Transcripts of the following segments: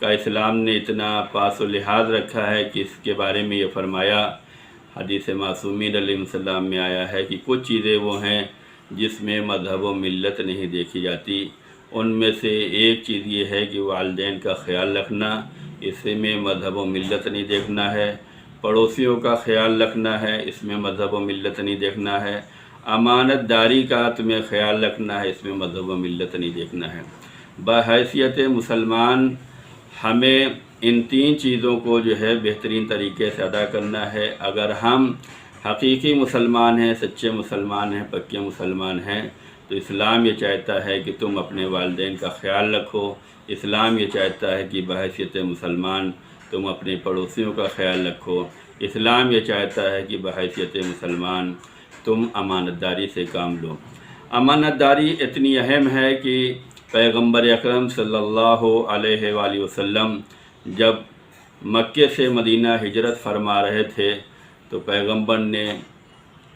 کا اسلام نے اتنا پاس و لحاظ رکھا ہے کہ اس کے بارے میں یہ فرمایا، حدیث معصومین علیہ السلام میں آیا ہے کہ کچھ چیزیں وہ ہیں جس میں مذہب و ملت نہیں دیکھی جاتی۔ ان میں سے ایک چیز یہ ہے کہ والدین کا خیال رکھنا، اس میں مذہب و ملت نہیں دیکھنا ہے۔ پڑوسیوں کا خیال رکھنا ہے، اس میں مذہب و ملت نہیں دیکھنا ہے۔ امانت داری کا تمہیں خیال رکھنا ہے، اس میں مذہب و ملت نہیں دیکھنا ہے۔ بحیثیت مسلمان ہمیں ان تین چیزوں کو جو ہے بہترین طریقے سے ادا کرنا ہے۔ اگر ہم حقیقی مسلمان ہیں، سچے مسلمان ہیں، پکے مسلمان ہیں، تو اسلام یہ چاہتا ہے کہ تم اپنے والدین کا خیال رکھو۔ اسلام یہ چاہتا ہے کہ بحیثیت مسلمان تم اپنے پڑوسیوں کا خیال رکھو۔ اسلام یہ چاہتا ہے کہ بحیثیت مسلمان تم امانت داری سے کام لو۔ امانت داری اتنی اہم ہے کہ پیغمبر اکرم صلی اللہ علیہ وآلہ وسلم جب مکے سے مدینہ ہجرت فرما رہے تھے تو پیغمبر نے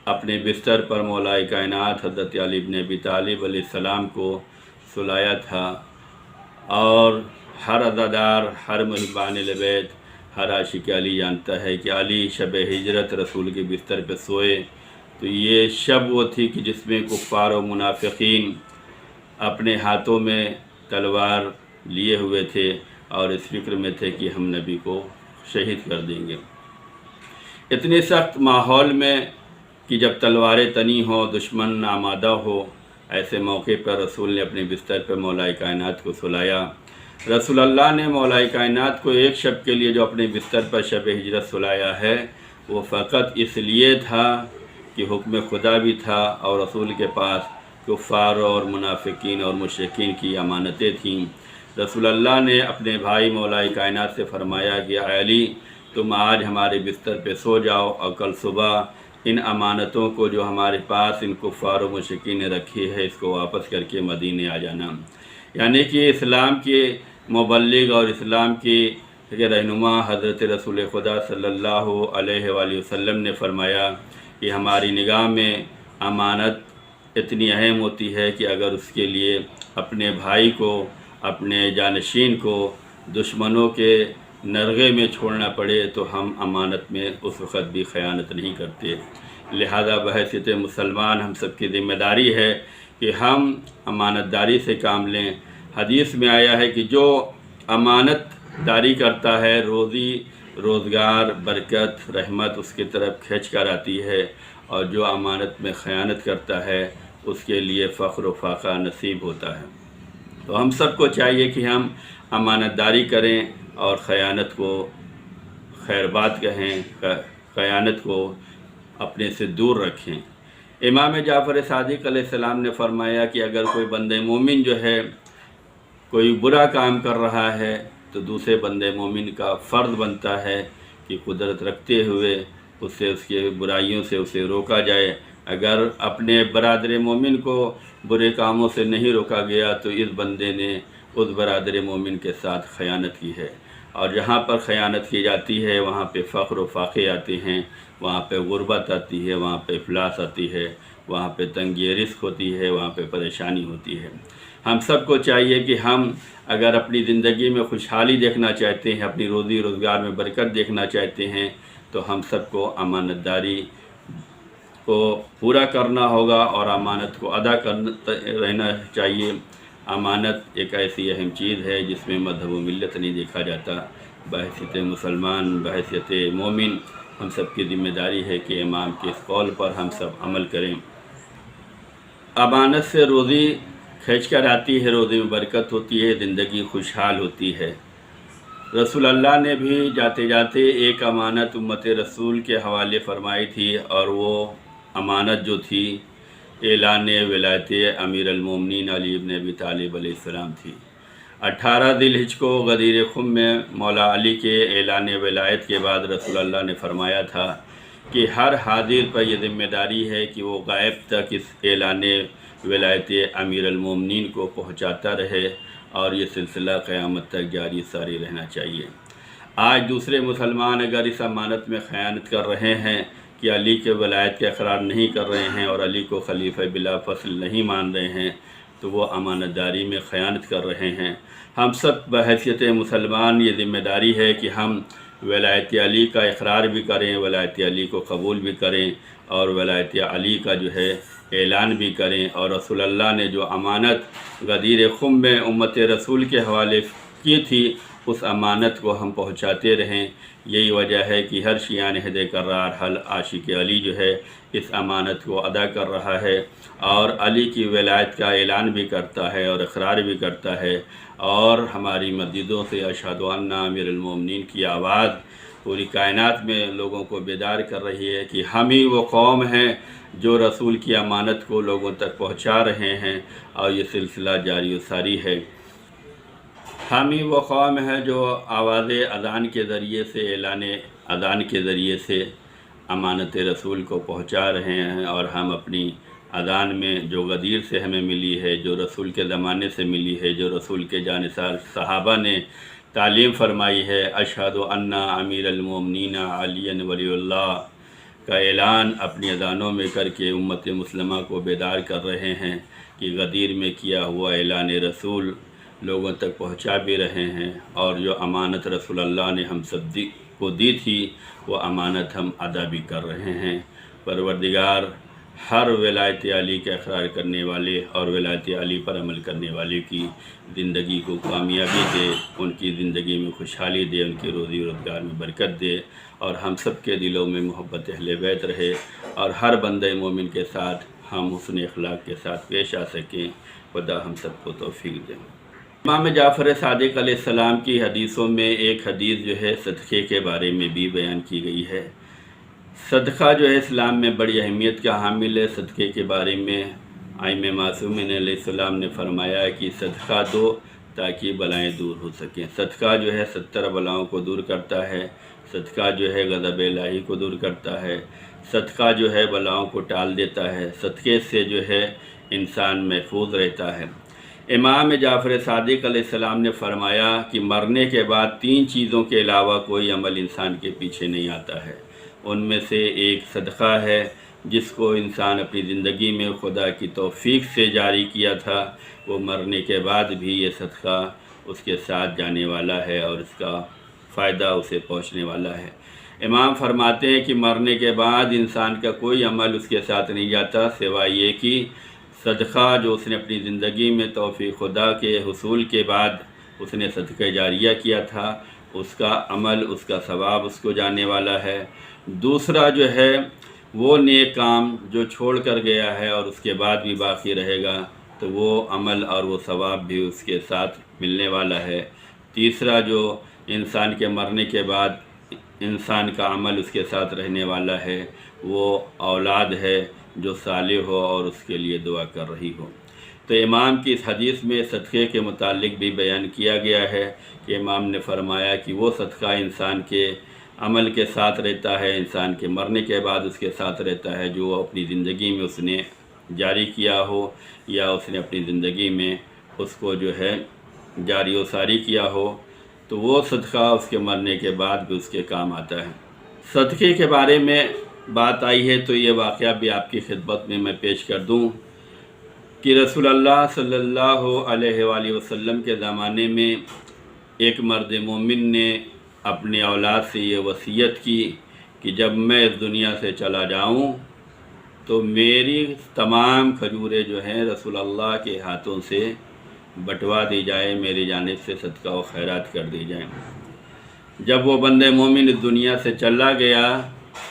اپنے بستر پر مولا کائنات حضرت علی بن ابی طالب علیہ السلام کو سلایا تھا، اور ہر عزادار، ہر محبان بیت، ہر عاشق علی جانتا ہے کہ علی شب ہجرت رسول کے بستر پہ سوئے تو یہ شب وہ تھی کہ جس میں کفار و منافقین اپنے ہاتھوں میں تلوار لیے ہوئے تھے اور اس فکر میں تھے کہ ہم نبی کو شہید کر دیں گے۔ اتنے سخت ماحول میں کہ جب تلواریں تنی ہوں، دشمن آمادہ ہو، ایسے موقع پر رسول نے اپنے بستر پر مولا کائنات کو سلایا۔ رسول اللہ نے مولا کائنات کو ایک شب کے لیے جو اپنے بستر پر شب ہجرت سلایا ہے، وہ فقط اس لیے تھا کہ حکم خدا بھی تھا اور رسول کے پاس کفار اور منافقین اور مشرکین کی امانتیں تھیں۔ رسول اللہ نے اپنے بھائی مولا کائنات سے فرمایا کہ اے علی، تم آج ہمارے بستر پہ سو جاؤ اور کل صبح ان امانتوں کو جو ہمارے پاس ان کفار و مشرکین نے رکھی ہے اس کو واپس کر کے مدینے آ جانا۔ یعنی کہ اسلام کے مبلغ اور اسلام کی رہنما حضرت رسول خدا صلی اللہ علیہ وآلہ وسلم نے فرمایا کہ ہماری نگاہ میں امانت اتنی اہم ہوتی ہے کہ اگر اس کے لیے اپنے بھائی کو، اپنے جانشین کو دشمنوں کے نرغے میں چھوڑنا پڑے تو ہم امانت میں اس وقت بھی خیانت نہیں کرتے۔ لہذا بحیثیت مسلمان ہم سب کی ذمہ داری ہے کہ ہم امانت داری سے کام لیں۔ حدیث میں آیا ہے کہ جو امانت داری کرتا ہے، روزی روزگار، برکت، رحمت اس کی طرف کھینچ کر آتی ہے، اور جو امانت میں خیانت کرتا ہے اس کے لیے فقر و فاقہ نصیب ہوتا ہے۔ تو ہم سب کو چاہیے کہ ہم امانت داری کریں اور خیانت کو خیر بات کہیں، خیانت کو اپنے سے دور رکھیں۔ امام جعفر صادق علیہ السلام نے فرمایا کہ اگر کوئی بندہ مومن جو ہے کوئی برا کام کر رہا ہے تو دوسرے بندے مومن کا فرض بنتا ہے کہ قدرت رکھتے ہوئے اسے اس کے برائیوں سے اسے روکا جائے۔ اگر اپنے برادر مومن کو برے کاموں سے نہیں روکا گیا تو اس بندے نے اس برادر مومن کے ساتھ خیانت کی ہے، اور جہاں پر خیانت کی جاتی ہے وہاں پہ فقر و فاقے آتے ہیں، وہاں پہ غربت آتی ہے، وہاں پہ افلاس آتی ہے، وہاں پہ تنگی رزق ہوتی ہے، وہاں پہ پریشانی ہوتی ہے۔ ہم سب کو چاہیے کہ ہم اگر اپنی زندگی میں خوشحالی دیکھنا چاہتے ہیں، اپنی روزی روزگار میں برکت دیکھنا چاہتے ہیں، تو ہم سب کو امانت داری کو پورا کرنا ہوگا اور امانت کو ادا کرنا رہنا چاہیے۔ امانت ایک ایسی اہم چیز ہے جس میں مذہب و ملت نہیں دیکھا جاتا۔ بحیثیت مسلمان، بحیثیت مومن ہم سب کی ذمہ داری ہے کہ امام کے اس قول پر ہم سب عمل کریں۔ امانت سے روزی کھینچ کر آتی ہے، روزی میں برکت ہوتی ہے، زندگی خوشحال ہوتی ہے۔ رسول اللہ نے بھی جاتے جاتے ایک امانت امت رسول کے حوالے فرمائی تھی، اور وہ امانت جو تھی اعلان ولایت امیر المومنین علی بن ابی طالب علیہ السلام تھی۔ 18 ذی الحجہ کو غدیر خم میں مولا علی کے اعلان ولایت کے بعد رسول اللہ نے فرمایا تھا کہ ہر حاضر پر یہ ذمہ داری ہے کہ وہ غائب تک اس اعلان ولایت امیر المومنین کو پہنچاتا رہے، اور یہ سلسلہ قیامت تک جاری ساری رہنا چاہیے۔ آج دوسرے مسلمان اگر اس امانت میں خیانت کر رہے ہیں کہ علی کے ولایت کا اقرار نہیں کر رہے ہیں اور علی کو خلیفہ بلا فصل نہیں مان رہے ہیں، تو وہ امانت داری میں خیانت کر رہے ہیں۔ ہم سب بحیثیت مسلمان یہ ذمہ داری ہے کہ ہم ولایت علی کا اقرار بھی کریں، ولایت علی کو قبول بھی کریں، اور ولایت علی کا جو ہے اعلان بھی کریں، اور رسول اللہ نے جو امانت غدیر خم میں امت رسول کے حوالے کی تھی اس امانت کو ہم پہنچاتے رہیں۔ یہی وجہ ہے کہ ہر شیعہ عہد کرار حل عاشق علی جو ہے اس امانت کو ادا کر رہا ہے، اور علی کی ولایت کا اعلان بھی کرتا ہے اور اقرار بھی کرتا ہے، اور ہماری مسجدوں سے اشہد ان امیر المومنین کی آواز پوری کائنات میں لوگوں کو بیدار کر رہی ہے کہ ہم ہی وہ قوم ہیں جو رسول کی امانت کو لوگوں تک پہنچا رہے ہیں، اور یہ سلسلہ جاری و ساری ہے۔ ہم ہی وہ قوم ہے جو آواز اذان کے ذریعے سے، اعلان اذان کے ذریعے سے امانت رسول کو پہنچا رہے ہیں، اور ہم اپنی اذان میں جو غدیر سے ہمیں ملی ہے، جو رسول کے زمانے سے ملی ہے، جو رسول کے جانثار صحابہ نے تعلیم فرمائی ہے، اشہد ان امیر المومنین علی ولی اللہ کا اعلان اپنی اذانوں میں کر کے امت مسلمہ کو بیدار کر رہے ہیں کہ غدیر میں کیا ہوا اعلان رسول لوگوں تک پہنچا بھی رہے ہیں، اور جو امانت رسول اللہ نے ہم سب کو دی تھی وہ امانت ہم ادا بھی کر رہے ہیں۔ پروردگار ہر ولایت علی کا اقرار کرنے والے اور ولایت علی پر عمل کرنے والے کی زندگی کو کامیابی دے، ان کی زندگی میں خوشحالی دے، ان کی روزی روزگار میں برکت دے، اور ہم سب کے دلوں میں محبت اہل بیت رہے، اور ہر بندہ مومن کے ساتھ ہم حسن اخلاق کے ساتھ پیش آ سکیں۔ خدا ہم سب کو توفیق دے۔ امام جعفر صادق علیہ السلام کی حدیثوں میں ایک حدیث جو ہے صدقے کے بارے میں بھی بیان کی گئی ہے۔ صدقہ جو ہے اسلام میں بڑی اہمیت کا حامل ہے۔ صدقے کے بارے میں ائمہ معصومین علیہ السلام نے فرمایا کہ صدقہ دو تاکہ بلائیں دور ہو سکیں۔ صدقہ جو ہے 70 بلاؤں کو دور کرتا ہے، صدقہ جو ہے غضب الہی کو دور کرتا ہے، صدقہ جو ہے بلاؤں کو ٹال دیتا ہے، صدقے سے جو ہے انسان محفوظ رہتا ہے۔ امام جعفر صادق علیہ السلام نے فرمایا کہ مرنے کے بعد 3 چیزوں کے علاوہ کوئی عمل انسان کے پیچھے نہیں آتا ہے۔ ان میں سے ایک صدقہ ہے جس کو انسان اپنی زندگی میں خدا کی توفیق سے جاری کیا تھا، وہ مرنے کے بعد بھی یہ صدقہ اس کے ساتھ جانے والا ہے اور اس کا فائدہ اسے پہنچنے والا ہے۔ امام فرماتے ہیں کہ مرنے کے بعد انسان کا کوئی عمل اس کے ساتھ نہیں جاتا سوائے یہ کہ صدقہ جو اس نے اپنی زندگی میں توفیق خدا کے حصول کے بعد اس نے صدقہ جاریہ کیا تھا، اس کا عمل، اس کا ثواب اس کو جانے والا ہے۔ دوسرا جو ہے وہ نیک کام جو چھوڑ کر گیا ہے اور اس کے بعد بھی باقی رہے گا تو وہ عمل اور وہ ثواب بھی اس کے ساتھ ملنے والا ہے۔ تیسرا جو انسان کے مرنے کے بعد انسان کا عمل اس کے ساتھ رہنے والا ہے وہ اولاد ہے جو صالح ہو اور اس کے لیے دعا کر رہی ہو۔ تو امام کی اس حدیث میں صدقے کے متعلق بھی بیان کیا گیا ہے کہ امام نے فرمایا کہ وہ صدقہ انسان کے عمل کے ساتھ رہتا ہے، انسان کے مرنے کے بعد اس کے ساتھ رہتا ہے، جو اپنی زندگی میں اس نے جاری کیا ہو یا اس نے اپنی زندگی میں اس کو جو ہے جاری و ساری کیا ہو، تو وہ صدقہ اس کے مرنے کے بعد بھی اس کے کام آتا ہے۔ صدقے کے بارے میں بات آئی ہے تو یہ واقعہ بھی آپ کی خدمت میں پیش کر دوں کہ رسول اللہ صلی اللہ علیہ وآلہ وسلم کے زمانے میں ایک مرد مومن نے اپنی اولاد سے یہ وصیت کی کہ جب میں اس دنیا سے چلا جاؤں تو میری تمام کھجوریں جو ہیں رسول اللہ کے ہاتھوں سے بٹوا دی جائے، میری جانب سے صدقہ و خیرات کر دی جائیں۔ جب وہ بندہ مومن اس دنیا سے چلا گیا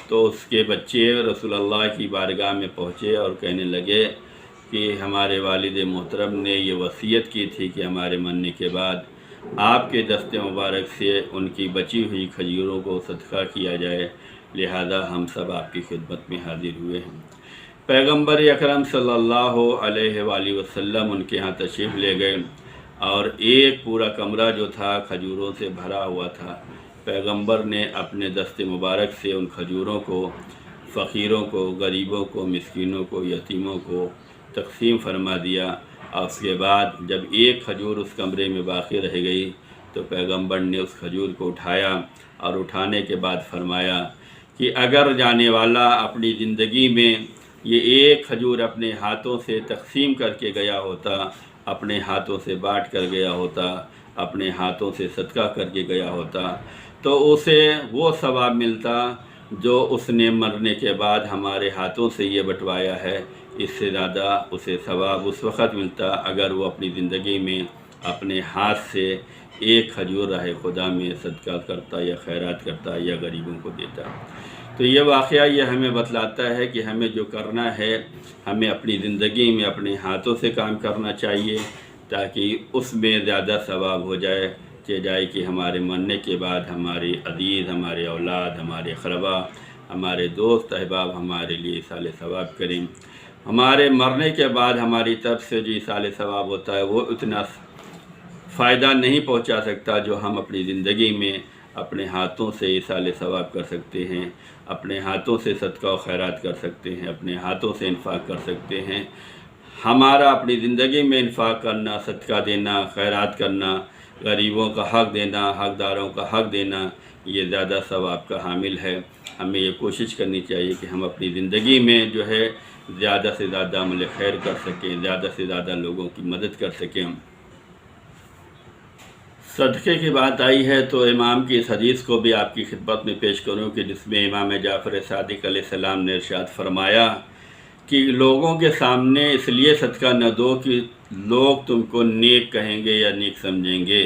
تو اس کے بچے رسول اللہ کی بارگاہ میں پہنچے اور کہنے لگے کہ ہمارے والد محترم نے یہ وصیت کی تھی کہ ہمارے مرنے کے بعد آپ کے دست مبارک سے ان کی بچی ہوئی کھجوروں کو صدقہ کیا جائے، لہذا ہم سب آپ کی خدمت میں حاضر ہوئے ہیں۔ پیغمبر اکرم صلی اللہ علیہ وآلہ وسلم ان کے ہاں تشریف لے گئے اور ایک پورا کمرہ جو تھا کھجوروں سے بھرا ہوا تھا۔ پیغمبر نے اپنے دست مبارک سے ان کھجوروں کو فقیروں کو، غریبوں کو، مسکینوں کو، یتیموں کو تقسیم فرما دیا، اور اس کے بعد جب ایک کھجور اس کمرے میں باقی رہ گئی تو پیغمبر نے اس کھجور کو اٹھایا اور اٹھانے کے بعد فرمایا کہ اگر جانے والا اپنی زندگی میں یہ ایک کھجور اپنے ہاتھوں سے تقسیم کر کے گیا ہوتا، اپنے ہاتھوں سے بانٹ کر گیا ہوتا، اپنے ہاتھوں سے صدقہ کر کے گیا ہوتا، تو اسے وہ ثواب ملتا جو اس نے مرنے کے بعد ہمارے ہاتھوں سے یہ بٹوایا ہے، اس سے زیادہ اسے ثواب اس وقت ملتا اگر وہ اپنی زندگی میں اپنے ہاتھ سے ایک کھجور راہ خدا میں صدقہ کرتا یا خیرات کرتا یا غریبوں کو دیتا۔ تو یہ واقعہ یہ ہمیں بتلاتا ہے کہ ہمیں جو کرنا ہے، ہمیں اپنی زندگی میں اپنے ہاتھوں سے کام کرنا چاہیے تاکہ اس میں زیادہ ثواب ہو جائے کہ ہمارے مرنے کے بعد ہمارے عزیز، ہمارے اولاد، ہمارے اقربا، ہمارے دوست احباب ہمارے لیے ایصال ثواب کریں۔ ہمارے مرنے کے بعد ہماری طرف سے جو ایصال ثواب ہوتا ہے وہ اتنا فائدہ نہیں پہنچا سکتا جو ہم اپنی زندگی میں اپنے ہاتھوں سے ایصال ثواب کر سکتے ہیں، اپنے ہاتھوں سے صدقہ و خیرات کر سکتے ہیں، اپنے ہاتھوں سے انفاق کر سکتے ہیں۔ ہمارا اپنی زندگی میں انفاق کرنا، صدقہ دینا، خیرات کرنا، غریبوں کا حق دینا، حقداروں کا حق دینا، یہ زیادہ ثواب کا حامل ہے۔ ہمیں یہ کوشش کرنی چاہیے کہ ہم اپنی زندگی میں جو ہے زیادہ سے زیادہ عمل خیر کر سکیں، زیادہ سے زیادہ لوگوں کی مدد کر سکیں۔ صدقے کی بات آئی ہے تو امام کی اس حدیث کو بھی آپ کی خدمت میں پیش کروں کہ جس میں امام جعفر صادق علیہ السلام نے ارشاد فرمایا کہ لوگوں کے سامنے اس لیے صدقہ نہ دو کہ لوگ تم کو نیک کہیں گے یا نیک سمجھیں گے،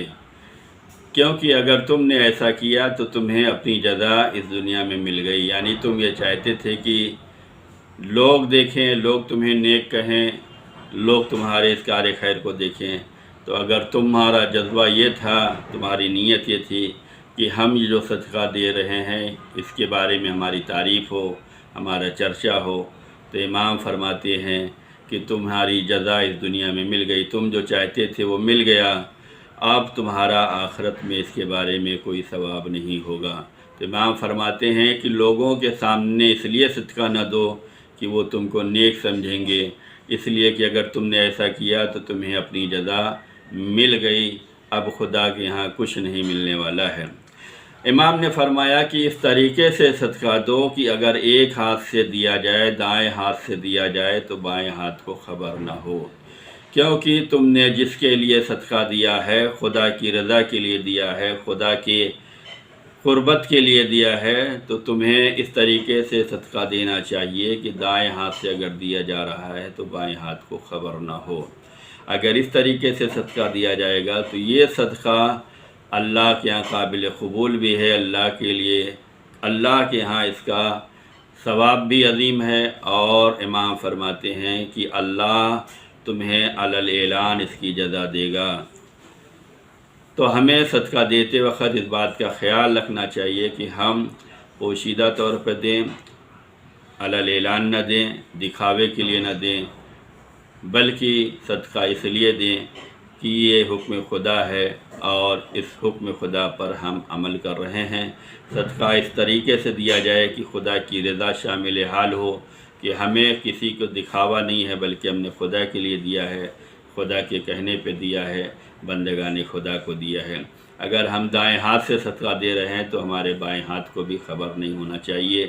کیونکہ اگر تم نے ایسا کیا تو تمہیں اپنی جزا اس دنیا میں مل گئی۔ یعنی تم یہ چاہتے تھے کہ لوگ دیکھیں، لوگ تمہیں نیک کہیں، لوگ تمہارے اس کار خیر کو دیکھیں، تو اگر تمہارا جذبہ یہ تھا، تمہاری نیت یہ تھی کہ ہم یہ جو صدقہ دے رہے ہیں اس کے بارے میں ہماری تعریف ہو، ہمارا چرچا ہو، تو امام فرماتے ہیں کہ تمہاری جزا اس دنیا میں مل گئی، تم جو چاہتے تھے وہ مل گیا، اب تمہارا آخرت میں اس کے بارے میں کوئی ثواب نہیں ہوگا۔ تو امام فرماتے ہیں کہ لوگوں کے سامنے اس لیے صدقہ نہ دو کہ وہ تم کو نیک سمجھیں گے، اس لیے کہ اگر تم نے ایسا کیا تو تمہیں اپنی جزا مل گئی، اب خدا کے ہاں کچھ نہیں ملنے والا ہے۔ امام نے فرمایا کہ اس طریقے سے صدقہ دو کہ اگر ایک ہاتھ سے دیا جائے، دائیں ہاتھ سے دیا جائے تو بائیں ہاتھ کو خبر نہ ہو، کیونکہ تم نے جس کے لیے صدقہ دیا ہے خدا کی رضا کے لیے دیا ہے، خدا کے قربت کے لیے دیا ہے، تو تمہیں اس طریقے سے صدقہ دینا چاہیے کہ دائیں ہاتھ سے اگر دیا جا رہا ہے تو بائیں ہاتھ کو خبر نہ ہو۔ اگر اس طریقے سے صدقہ دیا جائے گا تو یہ صدقہ اللہ کے ہاں قابل قبول بھی ہے، اللہ کے ہاں اس کا ثواب بھی عظیم ہے، اور امام فرماتے ہیں کہ اللہ تمہیں علی الاعلان اس کی جزا دے گا۔ تو ہمیں صدقہ دیتے وقت اس بات کا خیال رکھنا چاہیے کہ ہم پوشیدہ طور پر دیں، علی الاعلان نہ دیں، دکھاوے کے لیے نہ دیں، بلکہ صدقہ اس لیے دیں کہ یہ حکم خدا ہے اور اس حکم خدا پر ہم عمل کر رہے ہیں۔ صدقہ اس طریقے سے دیا جائے کہ خدا کی رضا شامل حال ہو، کہ ہمیں کسی کو دکھاوا نہیں ہے بلکہ ہم نے خدا کے لیے دیا ہے، خدا کے کہنے پہ دیا ہے، بندگان خدا کو دیا ہے۔ اگر ہم دائیں ہاتھ سے صدقہ دے رہے ہیں تو ہمارے بائیں ہاتھ کو بھی خبر نہیں ہونا چاہیے۔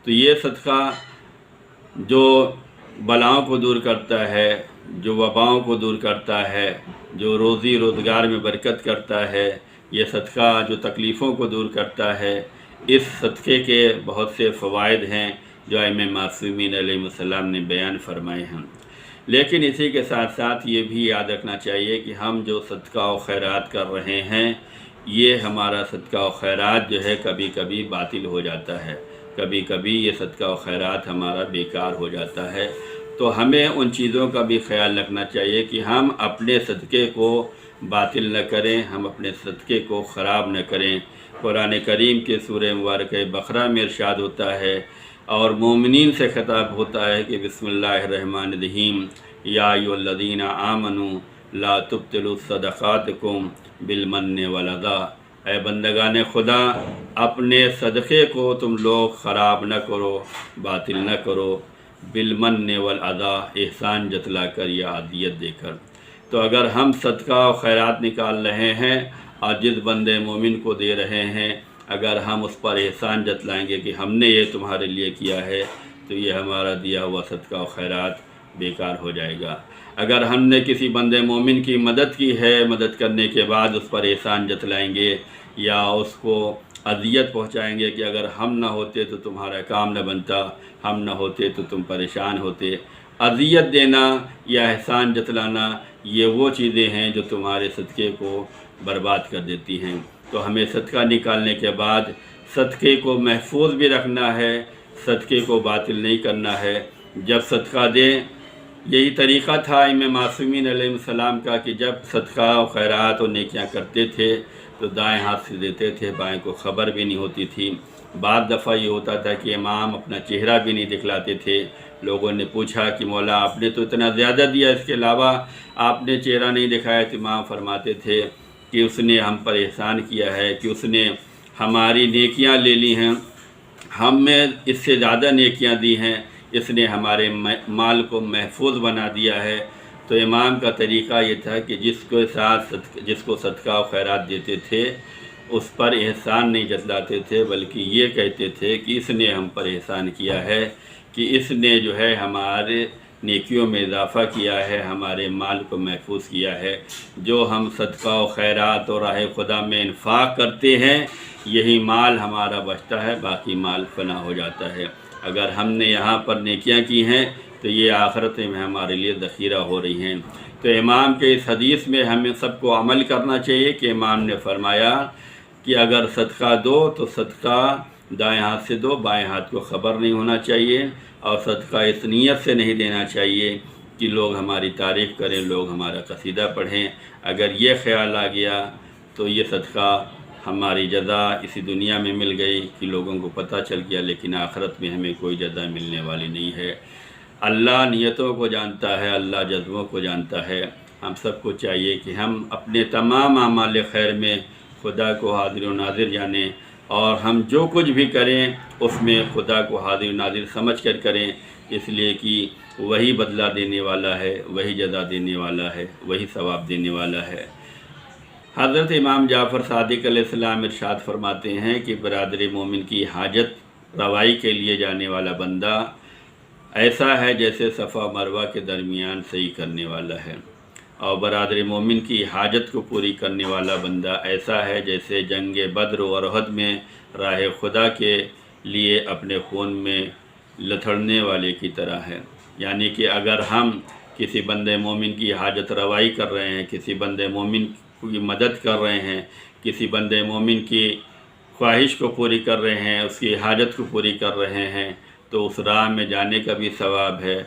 تو یہ صدقہ جو بلاؤں کو دور کرتا ہے، جو وباؤں کو دور کرتا ہے، جو روزی روزگار میں برکت کرتا ہے، یہ صدقہ جو تکلیفوں کو دور کرتا ہے، اس صدقے کے بہت سے فوائد ہیں جو ائمہ معصومین علیہ السلام نے بیان فرمائے ہیں۔ لیکن اسی کے ساتھ ساتھ یہ بھی یاد رکھنا چاہیے کہ ہم جو صدقہ و خیرات کر رہے ہیں، یہ ہمارا صدقہ و خیرات جو ہے کبھی کبھی باطل ہو جاتا ہے، کبھی کبھی یہ صدقہ و خیرات ہمارا بیکار ہو جاتا ہے۔ تو ہمیں ان چیزوں کا بھی خیال رکھنا چاہیے کہ ہم اپنے صدقے کو باطل نہ کریں، ہم اپنے صدقے کو خراب نہ کریں۔ قرآن کریم کے سورہ مبارکہ بقرہ میں ارشاد ہوتا ہے اور مومنین سے خطاب ہوتا ہے کہ بسم اللہ الرحمن الرحیم، یا ایھا الذین آمنوا لا تبطلوا صدقاتکم بالمن والاذی، اے بندگان خدا اپنے صدقے کو تم لوگ خراب نہ کرو، باطل نہ کرو، بالمن والاذی، احسان جتلا کر یا عطیت دے کر۔ تو اگر ہم صدقہ و خیرات نکال رہے ہیں اور جس بندے مومن کو دے رہے ہیں، اگر ہم اس پر احسان جتلائیں گے کہ ہم نے یہ تمہارے لیے کیا ہے، تو یہ ہمارا دیا ہوا صدقہ و خیرات بیکار ہو جائے گا۔ اگر ہم نے کسی بندے مومن کی مدد کی ہے، مدد کرنے کے بعد اس پر احسان جتلائیں گے یا اس کو اذیت پہنچائیں گے کہ اگر ہم نہ ہوتے تو تمہارا کام نہ بنتا، ہم نہ ہوتے تو تم پریشان ہوتے، اذیت دینا یا احسان جتلانا یہ وہ چیزیں ہیں جو تمہارے صدقے کو برباد کر دیتی ہیں۔ تو ہمیں صدقہ نکالنے کے بعد صدقے کو محفوظ بھی رکھنا ہے، صدقے کو باطل نہیں کرنا ہے۔ جب صدقہ دیں، یہی طریقہ تھا امام معصومین علیہ السلام کا کہ جب صدقہ و خیرات و نیکیاں کرتے تھے تو دائیں ہاتھ سے دیتے تھے، بائیں کو خبر بھی نہیں ہوتی تھی۔ بعض دفعہ یہ ہوتا تھا کہ امام اپنا چہرہ بھی نہیں دکھلاتے تھے۔ لوگوں نے پوچھا کہ مولا آپ نے تو اتنا زیادہ دیا، اس کے علاوہ آپ نے چہرہ نہیں دکھایا، تو امام فرماتے تھے کہ اس نے ہم پر احسان کیا ہے، کہ اس نے ہماری نیکیاں لے لی ہیں، ہم میں اس سے زیادہ نیکیاں دی ہیں، اس نے ہمارے مال کو محفوظ بنا دیا ہے۔ تو امام کا طریقہ یہ تھا کہ جس کو صدقہ و خیرات دیتے تھے اس پر احسان نہیں جتلاتے تھے، بلکہ یہ کہتے تھے کہ اس نے ہم پر احسان کیا ہے، کہ اس نے جو ہے ہمارے نیکیوں میں اضافہ کیا ہے، ہمارے مال کو محفوظ کیا ہے۔ جو ہم صدقہ و خیرات اور راہ خدا میں انفاق کرتے ہیں یہی مال ہمارا بچتا ہے، باقی مال فنا ہو جاتا ہے۔ اگر ہم نے یہاں پر نیکیاں کی ہیں تو یہ آخرت میں ہمارے لیے ذخیرہ ہو رہی ہیں۔ تو امام کے اس حدیث میں ہمیں سب کو عمل کرنا چاہیے کہ امام نے فرمایا کہ اگر صدقہ دو تو صدقہ دائیں ہاتھ سے دو، بائیں ہاتھ کو خبر نہیں ہونا چاہیے، اور صدقہ اس نیت سے نہیں دینا چاہیے کہ لوگ ہماری تعریف کریں، لوگ ہمارا قصیدہ پڑھیں۔ اگر یہ خیال آ گیا تو یہ صدقہ ہماری جزا اسی دنیا میں مل گئی کہ لوگوں کو پتہ چل گیا، لیکن آخرت میں ہمیں کوئی جزا ملنے والی نہیں ہے۔ اللہ نیتوں کو جانتا ہے، اللہ جذبوں کو جانتا ہے۔ ہم سب کو چاہیے کہ ہم اپنے تمام اعمال خیر میں خدا کو حاضر و ناظر جانیں، اور ہم جو کچھ بھی کریں اس میں خدا کو حاضر و ناظر سمجھ کر کریں، اس لیے کہ وہی بدلہ دینے والا ہے، وہی جزا دینے والا ہے، وہی ثواب دینے والا ہے۔ حضرت امام جعفر صادق علیہ السلام ارشاد فرماتے ہیں کہ برادر مومن کی حاجت روائی کے لیے جانے والا بندہ ایسا ہے جیسے صفا مروہ کے درمیان صحیح کرنے والا ہے، اور برادر مومن کی حاجت کو پوری کرنے والا بندہ ایسا ہے جیسے جنگ بدر و احد میں راہ خدا کے لیے اپنے خون میں لتھڑنے والے کی طرح ہے۔ یعنی کہ اگر ہم کسی بندے مومن کی حاجت روائی کر رہے ہیں، کسی بندے مومن کی مدد کر رہے ہیں، کسی بندے مومن کی خواہش کو پوری کر رہے ہیں، اس کی حاجت کو پوری کر رہے ہیں، تو اس راہ میں جانے کا بھی ثواب ہے،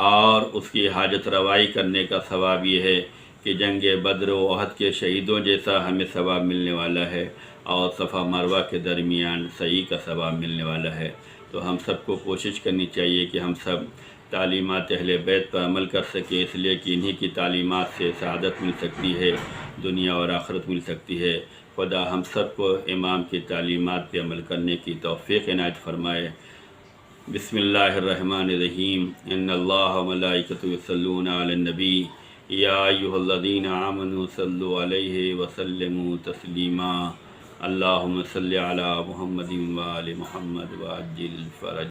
اور اس کی حاجت روائی کرنے کا ثواب یہ ہے کہ جنگ بدر و احد کے شہیدوں جیسا ہمیں ثواب ملنے والا ہے، اور صفا مروہ کے درمیان سعی کا ثواب ملنے والا ہے۔ تو ہم سب کو کوشش کرنی چاہیے کہ ہم سب تعلیمات اہل بیت پر عمل کر سکیں، اس لیے کہ انہی کی تعلیمات سے سعادت مل سکتی ہے، دنیا اور آخرت مل سکتی ہے۔ خدا ہم سب کو امام کی تعلیمات پہ عمل کرنے کی توفیق عنایت فرمائے۔ بسم اللہ الرحمن الرحیم، ان اللہ و ملائکتہ یصلون علی النبی یا ایھا الذین آمنوا صلوا علیہ وسلموا تسلیما، اللہم صل علی محمد و آل محمد وعجل فرج